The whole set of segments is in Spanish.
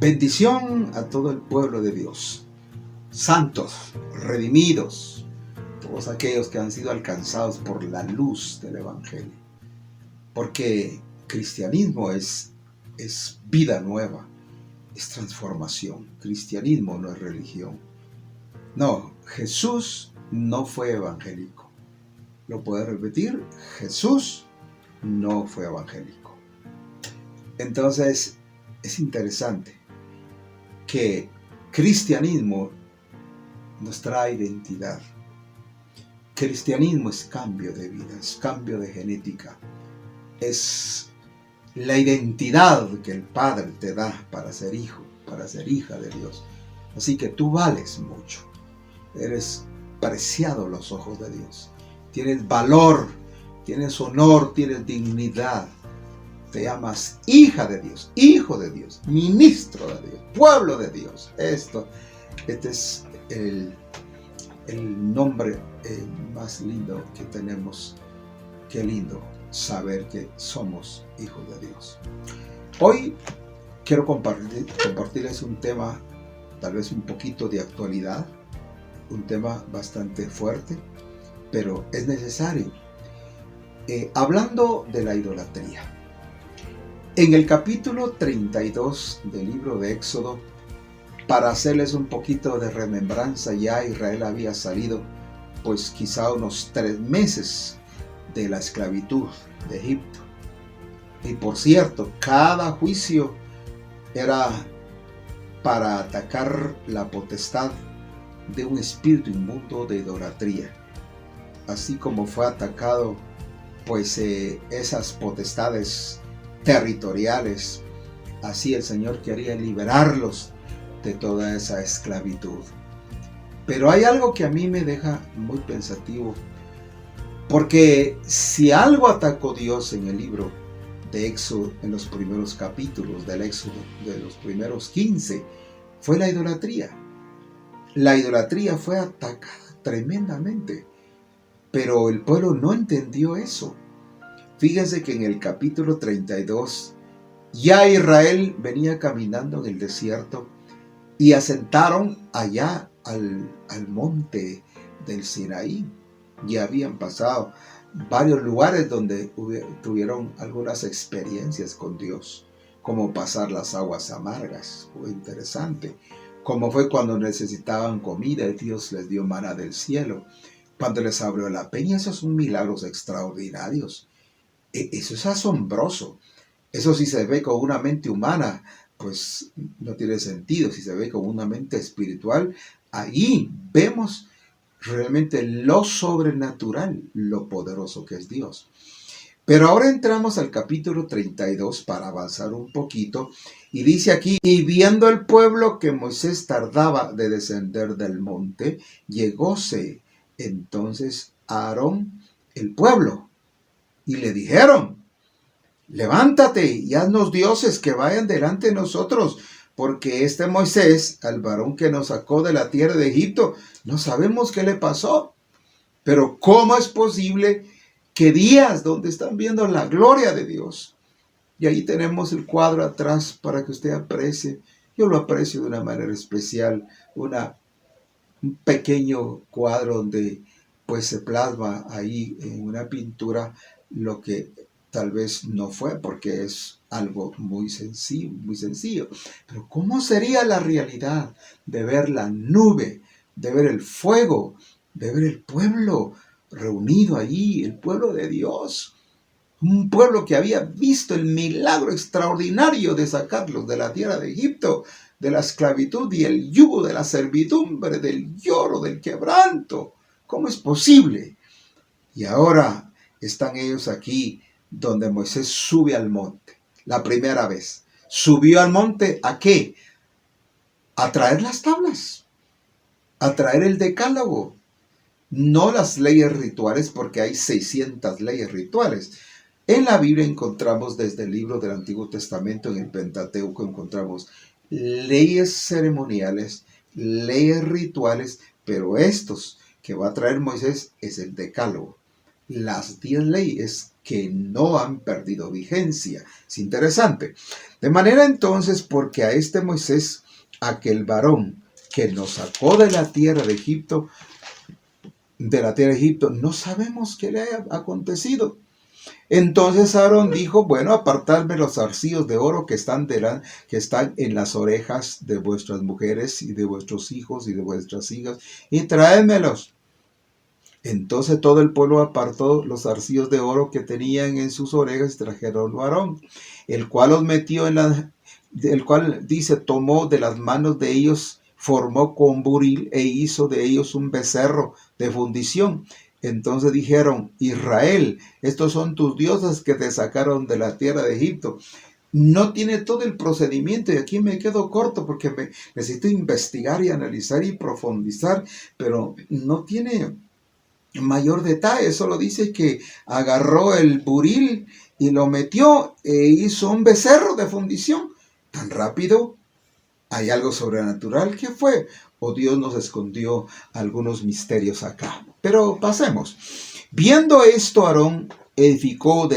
Bendición a todo el pueblo de Dios, santos, redimidos, todos aquellos que han sido alcanzados por la luz del Evangelio. Porque cristianismo es vida nueva, es transformación. Cristianismo no es religión. No, Jesús no fue evangélico. ¿Lo puedo repetir? Jesús no fue evangélico. Entonces, es interesante que cristianismo nos trae identidad. Cristianismo es cambio de vida, es cambio de genética. Es la identidad que el Padre te da para ser hijo, para ser hija de Dios. Así que tú vales mucho. Eres preciado a los ojos de Dios. Tienes valor, tienes honor, tienes dignidad. Te llamas hija de Dios, hijo de Dios, ministro de Dios, pueblo de Dios. Este es el nombre más lindo que tenemos. Qué lindo saber que somos hijos de Dios. Hoy quiero compartirles un tema, tal vez un poquito de actualidad, un tema bastante fuerte, pero es necesario. Hablando de la idolatría. En el capítulo 32 del libro de Éxodo, para hacerles un poquito de remembranza, ya Israel había salido pues quizá unos 3 meses de la esclavitud de Egipto. Y por cierto, cada juicio era para atacar la potestad de un espíritu inmundo de idolatría. Así como fue atacado pues esas potestades territoriales, así el Señor quería liberarlos de toda esa esclavitud. Pero hay algo que a mí me deja muy pensativo, porque si algo atacó Dios en el libro de Éxodo, en los primeros capítulos del Éxodo, de los primeros 15, fue la idolatría. La idolatría fue atacada tremendamente, pero el pueblo no entendió eso. Fíjense que en el capítulo 32, ya Israel venía caminando en el desierto y asentaron allá al monte del Sinaí. Ya habían pasado varios lugares donde tuvieron algunas experiencias con Dios, como pasar las aguas amargas. Fue interesante. Como fue cuando necesitaban comida y Dios les dio maná del cielo. Cuando les abrió la peña, esos son milagros extraordinarios. Eso es asombroso. Eso si se ve con una mente humana, pues no tiene sentido. Si se ve con una mente espiritual, ahí vemos realmente lo sobrenatural, lo poderoso que es Dios. Pero ahora entramos al capítulo 32 para avanzar un poquito. Y dice aquí, y viendo el pueblo que Moisés tardaba de descender del monte, llegóse entonces a Aarón el pueblo. Y le dijeron, levántate y haznos dioses que vayan delante de nosotros, porque este Moisés, al varón que nos sacó de la tierra de Egipto, no sabemos qué le pasó. Pero ¿cómo es posible que días donde están viendo la gloria de Dios? Y ahí tenemos el cuadro atrás para que usted aprecie. Yo lo aprecio de una manera especial, un pequeño cuadro donde pues se plasma ahí en una pintura lo que tal vez no fue, porque es algo muy sencillo. Pero ¿cómo sería la realidad de ver la nube, de ver el fuego, de ver el pueblo reunido allí, el pueblo de Dios? Un pueblo que había visto el milagro extraordinario de sacarlos de la tierra de Egipto, de la esclavitud y el yugo de la servidumbre, del lloro, del quebranto. ¿Cómo es posible? Y ahora están ellos aquí donde Moisés sube al monte, la primera vez. ¿Subió al monte a qué? A traer las tablas, a traer el decálogo. No las leyes rituales, porque hay 600 leyes rituales. En la Biblia encontramos desde el libro del Antiguo Testamento, en el Pentateuco, encontramos leyes ceremoniales, leyes rituales, pero estos que va a traer Moisés es el decálogo, las 10 leyes que no han perdido vigencia. Es interesante. De manera entonces, porque a este Moisés, aquel varón que nos sacó de la tierra de Egipto, no sabemos qué le haya acontecido. Entonces Aarón dijo, bueno, apartadme los zarcillos de oro que están en las orejas de vuestras mujeres y de vuestros hijos y de vuestras hijas, y tráemelos. Entonces todo el pueblo apartó los zarcillos de oro que tenían en sus orejas y trajeron a Aarón, el cual los metió el cual dice, tomó de las manos de ellos, formó con buril e hizo de ellos un becerro de fundición. Entonces dijeron, Israel, estos son tus dioses que te sacaron de la tierra de Egipto. No tiene todo el procedimiento y aquí me quedo corto porque necesito investigar y analizar y profundizar, pero no tiene mayor detalle, solo dice que agarró el buril y lo metió e hizo un becerro de fundición. Tan rápido, hay algo sobrenatural. ¿Qué fue? O Dios nos escondió algunos misterios acá. Pero pasemos. Viendo esto, Aarón edificó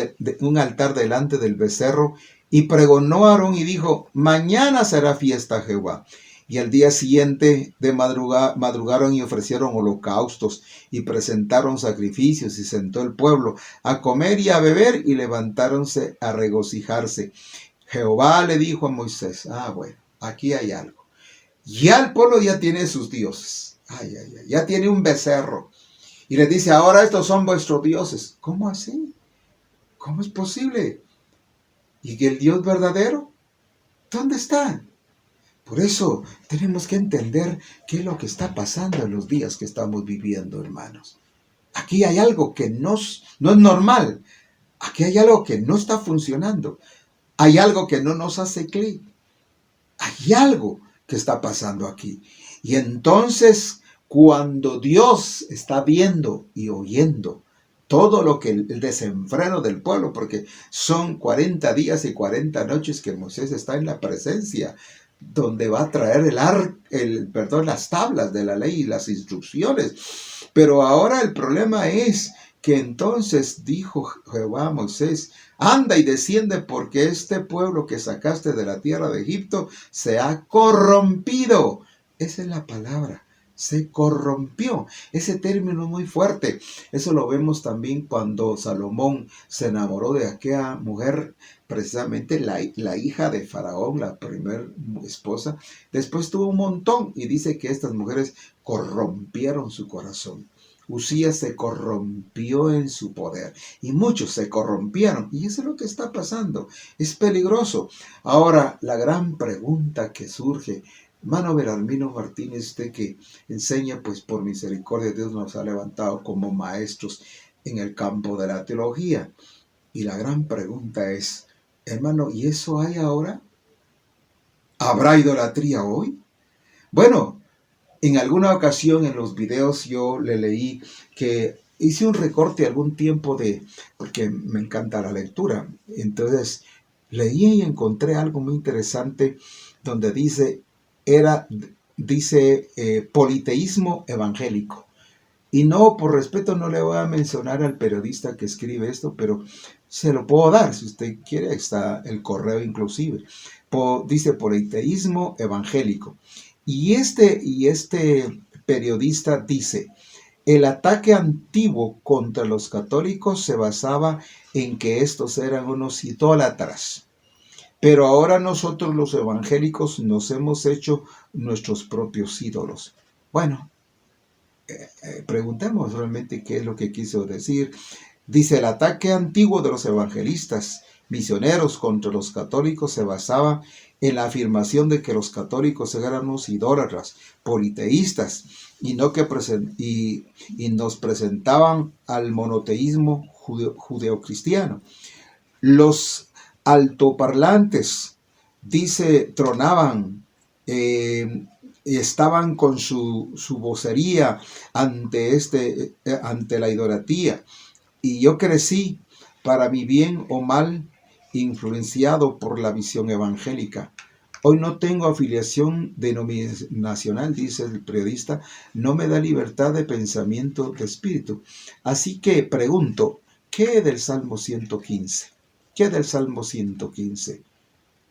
un altar delante del becerro y pregonó a Aarón y dijo, mañana será fiesta a Jehová. Y al día siguiente madrugaron y ofrecieron holocaustos y presentaron sacrificios, y sentó el pueblo a comer y a beber, y levantáronse a regocijarse. Jehová le dijo a Moisés, bueno, aquí hay algo. Ya el pueblo ya tiene sus dioses. Ya tiene un becerro. Y le dice, ahora estos son vuestros dioses. ¿Cómo así? ¿Cómo es posible? ¿Y que el Dios verdadero? ¿Dónde está? Por eso tenemos que entender qué es lo que está pasando en los días que estamos viviendo, hermanos. Aquí hay algo que no es normal. Aquí hay algo que no está funcionando. Hay algo que no nos hace clic. Hay algo que está pasando aquí. Y entonces, cuando Dios está viendo y oyendo todo lo que el desenfreno del pueblo, porque son 40 días y 40 noches que Moisés está en la presencia, donde va a traer las tablas de la ley y las instrucciones. Pero ahora el problema es que entonces dijo Jehová a Moisés, anda y desciende, porque este pueblo que sacaste de la tierra de Egipto se ha corrompido. Esa es la palabra. Se corrompió. Ese término es muy fuerte. Eso lo vemos también cuando Salomón se enamoró de aquella mujer, precisamente la hija de Faraón, la primera esposa. Después tuvo un montón y dice que estas mujeres corrompieron su corazón. Usías se corrompió en su poder y muchos se corrompieron, y eso es lo que está pasando. Es peligroso. Ahora, la gran pregunta que surge, hermano Belarmino Martínez, usted que enseña, pues por misericordia Dios nos ha levantado como maestros en el campo de la teología, y la gran pregunta es, hermano, ¿y eso hay ahora? ¿Habrá idolatría hoy? Bueno, en alguna ocasión en los videos yo le leí que hice un recorte algún tiempo porque me encanta la lectura. Entonces leí y encontré algo muy interesante donde dice politeísmo evangélico. Y no, por respeto no le voy a mencionar al periodista que escribe esto, pero se lo puedo dar, si usted quiere, está el correo inclusive. Dice politeísmo evangélico. Y este periodista dice, el ataque antiguo contra los católicos se basaba en que estos eran unos idólatras. Pero ahora nosotros los evangélicos nos hemos hecho nuestros propios ídolos. Bueno, preguntemos realmente qué es lo que quiso decir. Dice, el ataque antiguo de los evangelistas misioneros contra los católicos se basaba en la afirmación de que los católicos eran unos idólatras, politeístas, y nos presentaban al monoteísmo judeocristiano. Los altoparlantes, dice, tronaban, estaban con su vocería ante la idolatría. Y yo crecí, para mi bien o mal, influenciado por la visión evangélica. Hoy no tengo afiliación denominacional, dice el periodista, no me da libertad de pensamiento de espíritu. Así que pregunto, ¿qué del Salmo 115? ¿Qué del Salmo 115?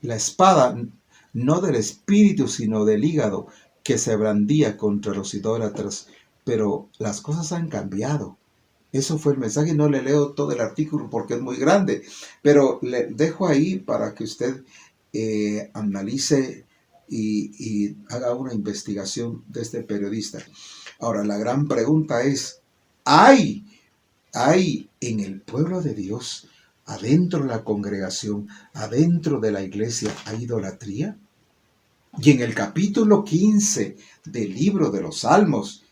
La espada, no del espíritu, sino del hígado, que se brandía contra los idólatras. Pero las cosas han cambiado. Eso fue el mensaje. No le leo todo el artículo porque es muy grande, pero le dejo ahí para que usted analice y haga una investigación de este periodista. Ahora, la gran pregunta es, ¿hay en el pueblo de Dios, adentro de la congregación, adentro de la iglesia, hay idolatría? Y en el capítulo 15 del libro de los Salmos,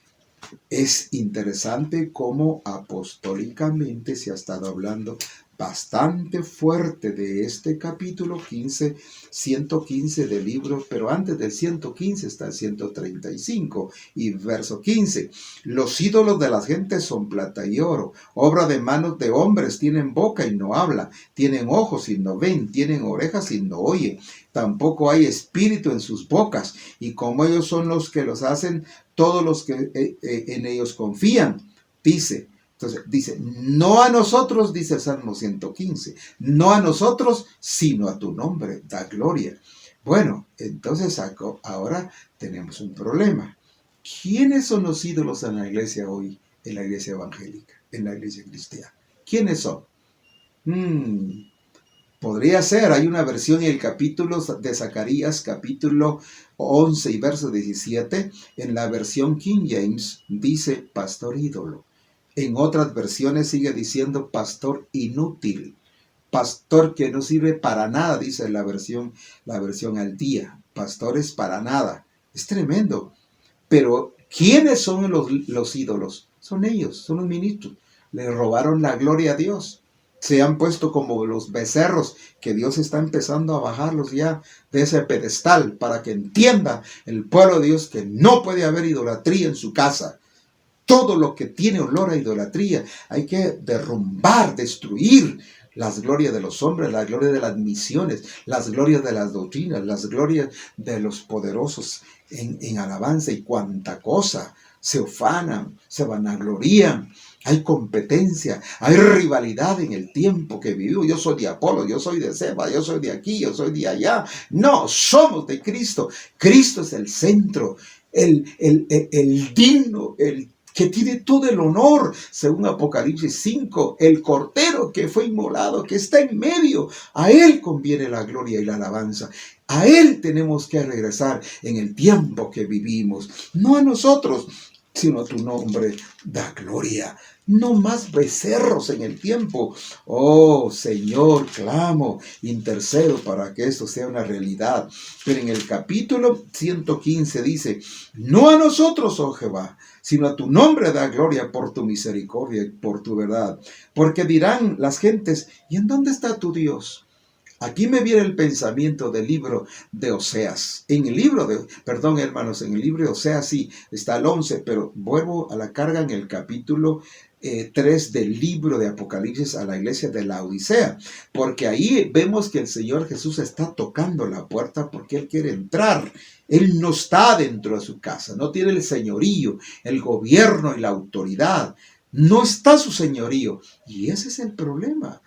es interesante cómo apostólicamente se ha estado hablando bastante fuerte de este capítulo 15, 115 del libro, pero antes del 115 está el 135 y verso 15. Los ídolos de las gentes son plata y oro, obra de manos de hombres, tienen boca y no hablan, tienen ojos y no ven, tienen orejas y no oyen, tampoco hay espíritu en sus bocas, y como ellos son los que los hacen, todos los que en ellos confían, dice. Entonces dice, no a nosotros, dice el Salmo 115, no a nosotros, sino a tu nombre, da gloria. Bueno, entonces ahora tenemos un problema. ¿Quiénes son los ídolos en la iglesia hoy, en la iglesia evangélica, en la iglesia cristiana? ¿Quiénes son? Podría ser, hay una versión en el capítulo de Zacarías, capítulo 11 y verso 17, en la versión King James dice pastor ídolo. En otras versiones sigue diciendo pastor inútil, pastor que no sirve para nada, dice la versión al día, pastores para nada. Es tremendo. Pero ¿quiénes son los ídolos? Son ellos, son los ministros. Le robaron la gloria a Dios. Se han puesto como los becerros, que Dios está empezando a bajarlos ya de ese pedestal para que entienda el pueblo de Dios que no puede haber idolatría en su casa. Todo lo que tiene olor a idolatría hay que derrumbar, destruir. Las glorias de los hombres, las glorias de las misiones, las glorias de las doctrinas, las glorias de los poderosos en alabanza y cuanta cosa. Se ufanan, se vanaglorían. Hay competencia, hay rivalidad en el tiempo que vivimos. Yo soy de Apolo, yo soy de Seba, yo soy de aquí, yo soy de allá. No, somos de Cristo. Cristo es el centro, el digno, el que tiene todo el honor, según Apocalipsis 5, el Cordero que fue inmolado, que está en medio. A Él conviene la gloria y la alabanza. A Él tenemos que regresar en el tiempo que vivimos, no a nosotros, sino a tu nombre da gloria. No más becerros en el tiempo. Oh Señor, clamo, intercedo para que esto sea una realidad. Pero en el capítulo 115 dice, no a nosotros, oh Jehová, sino a tu nombre da gloria por tu misericordia y por tu verdad. Porque dirán las gentes, ¿y en dónde está tu Dios? Aquí me viene el pensamiento del libro de Oseas. En el libro de, perdón hermanos, en el libro de Oseas sí, está el 11, pero vuelvo a la carga en el capítulo 3 del libro de Apocalipsis a la iglesia de la Odisea. Porque ahí vemos que el Señor Jesús está tocando la puerta porque Él quiere entrar. Él no está dentro de su casa, no tiene el señorío, el gobierno y la autoridad. No está su señorío. Y ese es el problema.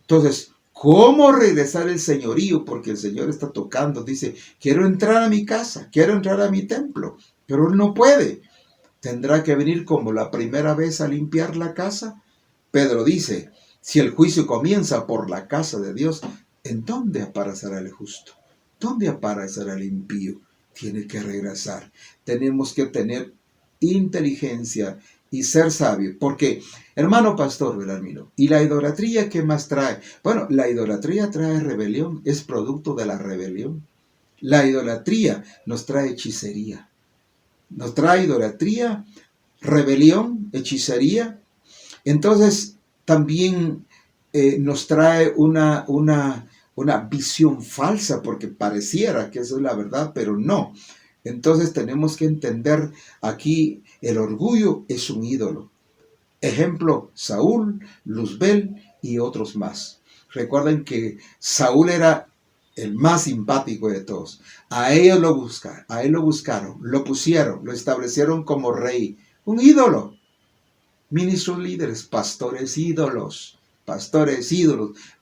Entonces, ¿cómo regresar el señorío? Porque el Señor está tocando, dice, quiero entrar a mi casa, quiero entrar a mi templo, pero Él no puede. Tendrá que venir como la primera vez a limpiar la casa. Pedro dice, si el juicio comienza por la casa de Dios, ¿en dónde aparecerá el justo? ¿Dónde aparecerá el impío? Tiene que regresar. Tenemos que tener inteligencia y ser sabio, porque, hermano pastor Belarmino, ¿y la idolatría qué más trae? Bueno, la idolatría trae rebelión, es producto de la rebelión. La idolatría nos trae hechicería, nos trae idolatría, rebelión, hechicería. Entonces, también nos trae una visión falsa, porque pareciera que eso es la verdad, pero no. Entonces tenemos que entender aquí el orgullo es un ídolo. Ejemplo, Saúl, Luzbel y otros más. Recuerden que Saúl era el más simpático de todos. A ellos lo buscaron, a él lo buscaron, lo pusieron, lo establecieron como rey, un ídolo. Ministros líderes, pastores ídolos,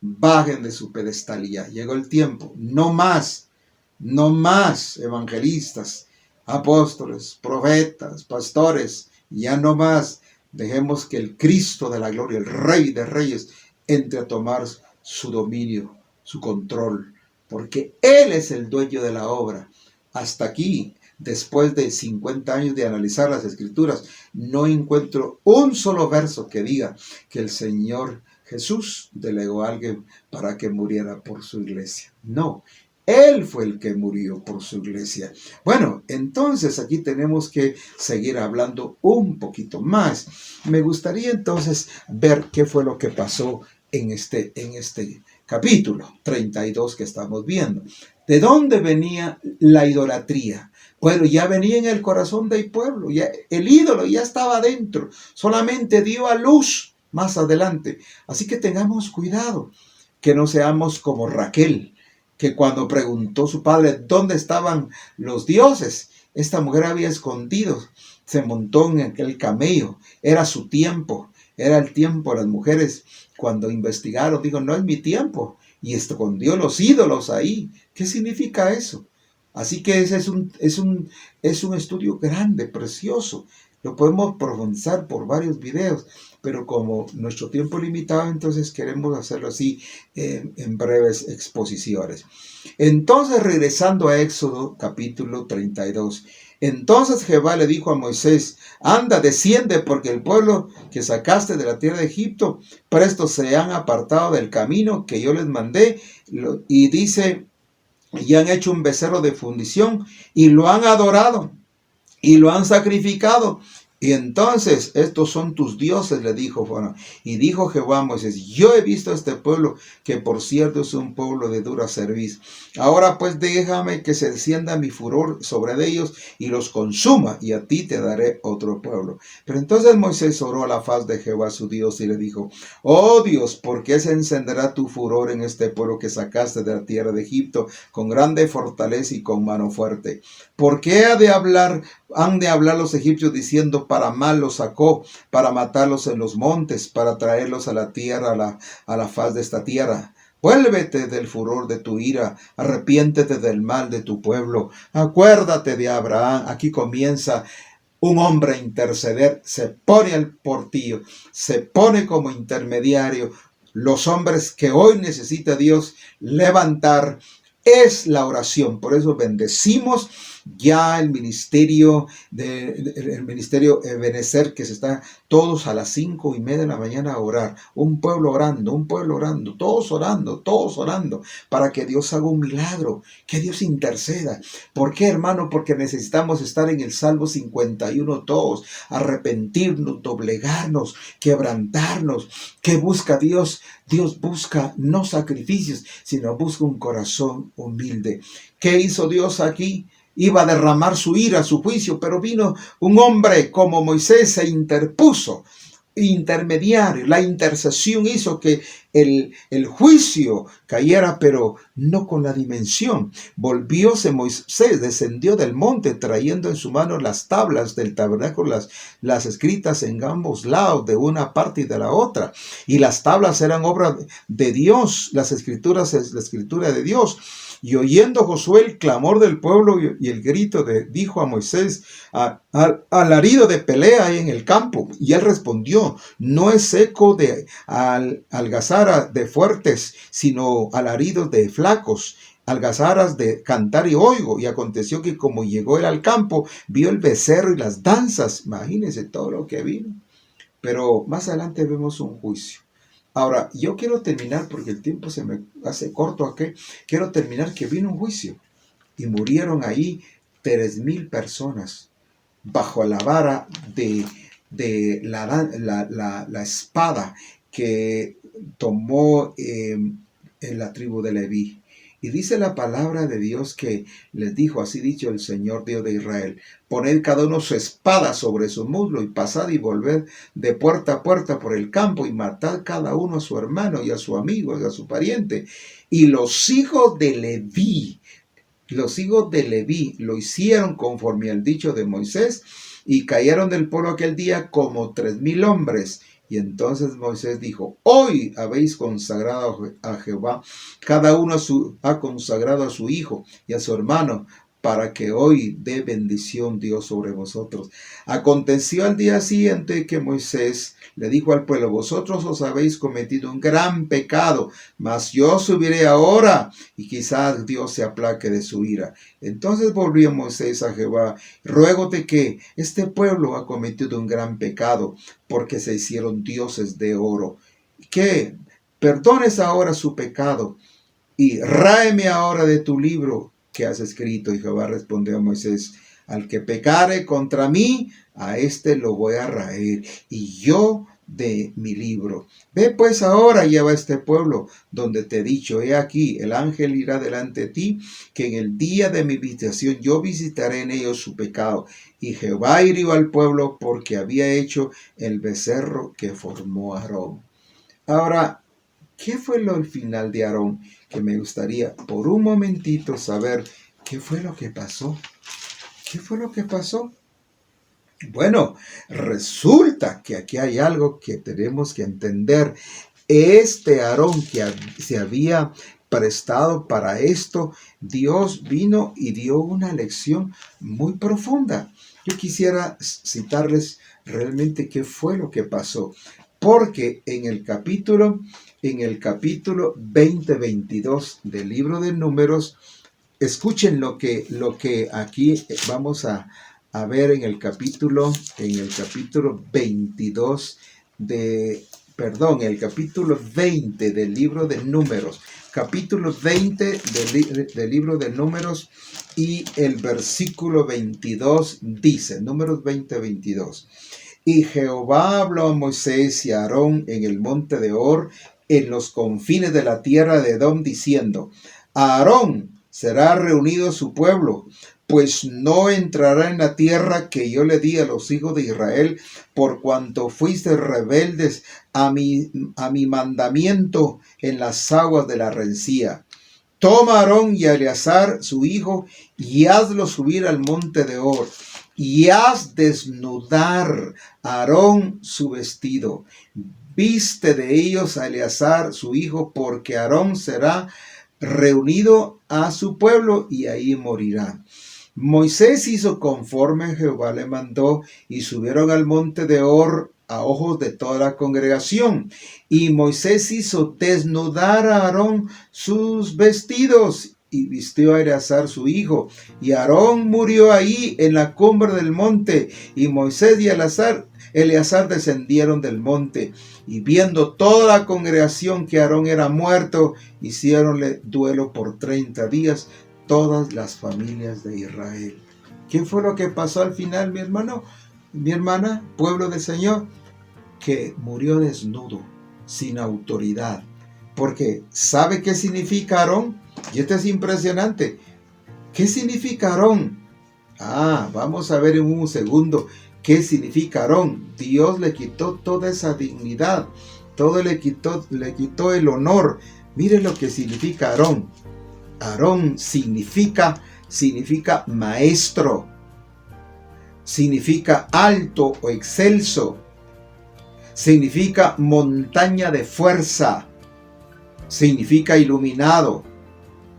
bajen de su pedestal y ya. Llegó el tiempo, no más evangelistas, apóstoles, profetas, pastores, ya no más. Dejemos que el Cristo de la gloria, el Rey de Reyes, entre a tomar su dominio, su control, porque Él es el dueño de la obra. Hasta aquí, después de 50 años de analizar las Escrituras, no encuentro un solo verso que diga que el Señor Jesús delegó a alguien para que muriera por su iglesia. No, Él fue el que murió por su iglesia. Bueno, entonces aquí tenemos que seguir hablando un poquito más. Me gustaría entonces ver qué fue lo que pasó en este capítulo 32 que estamos viendo. ¿De dónde venía la idolatría? Bueno, ya venía en el corazón del pueblo, ya el ídolo ya estaba dentro, solamente dio a luz más adelante. Así que tengamos cuidado, que no seamos como Raquel, que cuando preguntó su padre dónde estaban los dioses, esta mujer había escondido, se montó en aquel camello, era su tiempo, era el tiempo de las mujeres. Cuando investigaron, digo, no es mi tiempo, y escondió los ídolos ahí. ¿Qué significa eso? Así que ese es un estudio grande, precioso. Lo podemos profundizar por varios videos, pero como nuestro tiempo es limitado, entonces queremos hacerlo así en breves exposiciones. Entonces, regresando a Éxodo capítulo 32. Entonces Jehová le dijo a Moisés: anda, desciende, porque el pueblo que sacaste de la tierra de Egipto, presto se han apartado del camino que yo les mandé. Y dice, y han hecho un becerro de fundición y lo han adorado y lo han sacrificado. Y entonces, estos son tus dioses, le dijo. Bueno, y dijo Jehová a Moisés: yo he visto a este pueblo, que por cierto es un pueblo de dura cerviz. Ahora pues déjame que se encienda mi furor sobre ellos y los consuma, y a ti te daré otro pueblo. Pero entonces Moisés oró a la faz de Jehová su Dios y le dijo: oh Dios, ¿por qué se encenderá tu furor en este pueblo que sacaste de la tierra de Egipto con grande fortaleza y con mano fuerte? ¿Por qué han de hablar los egipcios diciendo: para mal los sacó, para matarlos en los montes, para traerlos a la tierra, a la faz de esta tierra? Vuélvete del furor de tu ira, arrepiéntete del mal de tu pueblo, acuérdate de Abraham. Aquí comienza un hombre a interceder, se pone al portillo, se pone como intermediario. Los hombres que hoy necesita Dios levantar es la oración. Por eso bendecimos ya el ministerio Ebenezer, que se está todos a las 5:30 de la mañana a orar. Un pueblo orando, todos orando, para que Dios haga un milagro, que Dios interceda. ¿Por qué, hermano? Porque necesitamos estar en el Salmo 51 todos, arrepentirnos, doblegarnos, quebrantarnos. ¿Qué busca Dios? Dios busca no sacrificios, sino busca un corazón humilde. ¿Qué hizo Dios aquí? Iba a derramar su ira, su juicio, pero vino un hombre como Moisés, se interpuso, intermediario. La intercesión hizo que el juicio cayera, pero no con la dimensión. Volvióse Moisés, descendió del monte, trayendo en su mano las tablas del tabernáculo, las escritas en ambos lados, de una parte y de la otra. Y las tablas eran obra de Dios, las escrituras es la escritura de Dios. Y oyendo Josué el clamor del pueblo y el grito, dijo a Moisés: alarido de pelea hay en el campo. Y él respondió: no es eco de algazara de fuertes, sino alaridos de flacos, algazaras de cantar y oigo. Y aconteció que como llegó él al campo, vio el becerro y las danzas. Imagínense todo lo que vino. Pero más adelante vemos un juicio. Ahora, yo quiero terminar, porque el tiempo se me hace corto aquí. Quiero terminar que vino un juicio y murieron ahí 3,000 personas bajo la vara de la espada que tomó en la tribu de Leví. Y dice la palabra de Dios que les dijo, así dicho el Señor Dios de Israel, poned cada uno su espada sobre su muslo y pasad y volved de puerta a puerta por el campo y matad cada uno a su hermano y a su amigo y a su pariente. Y los hijos de Leví lo hicieron conforme al dicho de Moisés y cayeron del pueblo aquel día como 3,000 hombres. Y entonces Moisés dijo, hoy habéis consagrado a Jehová, cada uno ha consagrado a su hijo y a su hermano, para que hoy dé bendición Dios sobre vosotros. Aconteció al día siguiente que Moisés le dijo al pueblo, vosotros os habéis cometido un gran pecado, mas yo subiré ahora y quizás Dios se aplaque de su ira. Entonces volvió Moisés a Jehová, ruégote que este pueblo ha cometido un gran pecado, porque se hicieron dioses de oro, que perdones ahora su pecado y ráeme ahora de tu libro que has escrito. Y Jehová respondió a Moisés, al que pecare contra mí, a éste lo voy a raer, y yo de mi libro. Ve pues ahora, lleva a este pueblo donde te he dicho, he aquí, el ángel irá delante de ti, que en el día de mi visitación yo visitaré en ellos su pecado. Y Jehová hirió al pueblo porque había hecho el becerro que formó Aarón. Ahora, ¿qué fue el final de Aarón? Que me gustaría por un momentito saber qué fue lo que pasó. ¿Qué fue lo que pasó? Bueno, resulta que aquí hay algo que tenemos que entender. Este Aarón que se había prestado para esto, Dios vino y dio una lección muy profunda. Yo quisiera citarles realmente qué fue lo que pasó. Porque en el capítulo 20-22 del libro de Números, escuchen lo que aquí vamos a ver en el capítulo 22 el capítulo 20 del libro de Números, capítulo 20 del libro de Números, y el versículo 22 dice, Números 20-22. Y Jehová habló a Moisés y a Aarón en el monte de Hor, en los confines de la tierra de Edom, diciendo, a Aarón será reunido su pueblo, pues no entrará en la tierra que yo le di a los hijos de Israel, por cuanto fuiste rebeldes a mi mandamiento en las aguas de la rencía. Toma a Aarón y a Eleazar su hijo, y hazlo subir al monte de Hor, y haz desnudar a Aarón su vestido. Viste de ellos a Eleazar su hijo, porque Aarón será reunido a su pueblo y ahí morirá. Moisés hizo conforme Jehová le mandó, y subieron al monte de Hor a ojos de toda la congregación. Y Moisés hizo desnudar a Aarón sus vestidos, y vistió a Eleazar su hijo. Y Aarón murió ahí en la cumbre del monte, y Moisés y Eleazar descendieron del monte. Y viendo toda la congregación que Aarón era muerto, hicieronle duelo por 30 días todas las familias de Israel. ¿Qué fue lo que pasó al final, mi hermano, mi hermana, pueblo del Señor? Que murió desnudo, sin autoridad. Porque ¿sabe qué significa Aarón? Y esto es impresionante. ¿Qué significa Aarón? Vamos a ver en un segundo qué significa Aarón. Dios le quitó toda esa dignidad, le quitó el honor. Mire lo que significa Aarón. Aarón significa maestro, significa alto o excelso, significa montaña de fuerza, significa iluminado.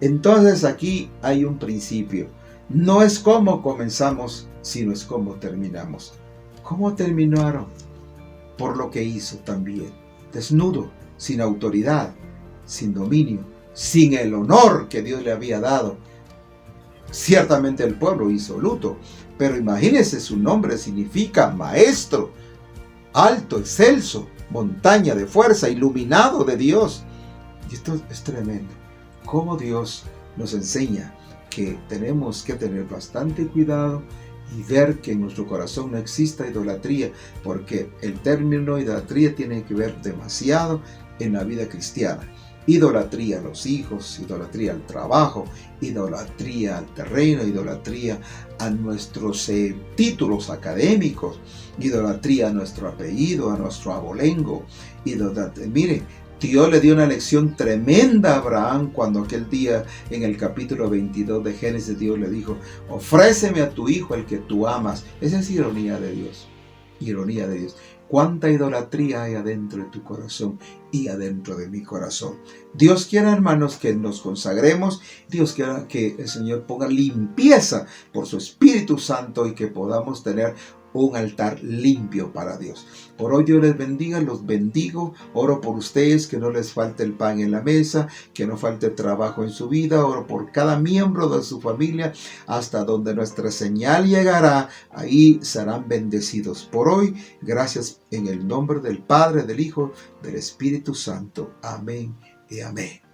Entonces aquí hay un principio. No es cómo comenzamos, sino es cómo terminamos. ¿Cómo terminó Aarón? Por lo que hizo también. Desnudo, sin autoridad, sin dominio, sin el honor que Dios le había dado. Ciertamente el pueblo hizo luto, pero imagínense, su nombre significa maestro, alto, excelso, montaña de fuerza, iluminado de Dios. Y esto es tremendo. Cómo Dios nos enseña que tenemos que tener bastante cuidado y ver que en nuestro corazón no exista idolatría, porque el término idolatría tiene que ver demasiado en la vida cristiana. Idolatría a los hijos, idolatría al trabajo, idolatría al terreno, idolatría a nuestros títulos académicos, idolatría a nuestro apellido, a nuestro abolengo. Mire, Dios le dio una lección tremenda a Abraham cuando aquel día en el capítulo 22 de Génesis Dios le dijo: ofréceme a tu hijo el que tú amas. Esa es ironía de Dios. Ironía de Dios. Cuánta idolatría hay adentro de tu corazón y adentro de mi corazón. Dios quiera, hermanos, que nos consagremos. Dios quiera que el Señor ponga limpieza por su Espíritu Santo y que podamos tener un altar limpio para Dios. Por hoy Dios les bendiga, los bendigo. Oro por ustedes, que no les falte el pan en la mesa, que no falte trabajo en su vida. Oro por cada miembro de su familia, hasta donde nuestra señal llegará, ahí serán bendecidos. Por hoy, gracias en el nombre del Padre, del Hijo, del Espíritu Santo. Amén y amén.